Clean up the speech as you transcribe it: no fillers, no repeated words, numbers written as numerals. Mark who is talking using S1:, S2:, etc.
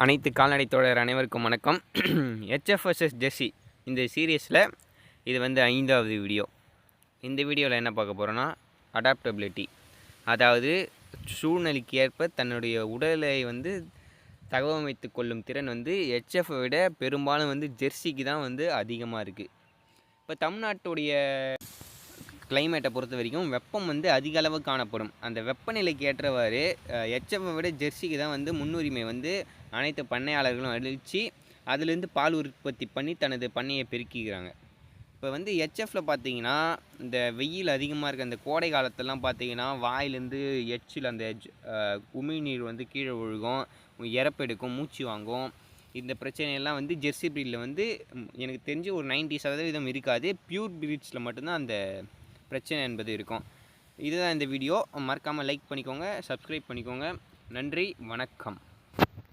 S1: அனைத்து கால்நடை தோழர் அனைவருக்கும் வணக்கம். ஹெச்எஃப் வர்சஸ் ஜெர்சி இந்த சீரியஸில் இது வந்து 5வது வீடியோ. இந்த வீடியோவில் என்ன பார்க்க போகிறோன்னா, அடாப்டபிலிட்டி, அதாவது சூழ்நிலைக்கு ஏற்ப தன்னுடைய உடலை வந்து தகவமைத்து கொள்ளும் திறன் வந்து ஹெச்எஃப்பை விட பெரும்பாலும் வந்து ஜெர்சிக்கு தான் வந்து அதிகமாக இருக்குது. இப்போ தமிழ்நாட்டுடைய கிளைமேட்டை பொறுத்த வரைக்கும் வெப்பம் வந்து அதிக அளவு காணப்படும். அந்த வெப்பநிலைக்கு ஏற்றவாறு ஹெச்எஃப்பை விட ஜெர்சிக்கு தான் வந்து முன்னுரிமை வந்து அனைத்து பண்ணையாளர்களும் அழித்து அதுலேருந்து பால் உற்பத்தி பண்ணி தனது பண்ணையை பெருக்கிக்கிறாங்க. இப்போ வந்து ஹெச்எஃப்பில் பார்த்தீங்கன்னா, இந்த வெயில் அதிகமாக இருக்க அந்த கோடை காலத்திலலாம் பார்த்தீங்கன்னா வாயிலேருந்து எச்சில் அந்த உமிழ்நீர் வந்து கீழே விழுகும், இறப்பெடுக்கும், மூச்சு வாங்கும். இந்த பிரச்சனையெல்லாம் வந்து ஜெர்சி ப்ரீடில் வந்து எனக்கு தெரிஞ்சு ஒரு 90% இருக்காது. பியூர் ப்ரீட்ஸில் மட்டும்தான் அந்த பிரச்சனை என்பது இருக்கும். இதுதான் இந்த வீடியோ. மறக்காமல் லைக் பண்ணிக்கோங்க, சப்ஸ்கிரைப் பண்ணிக்கோங்க. நன்றி, வணக்கம்.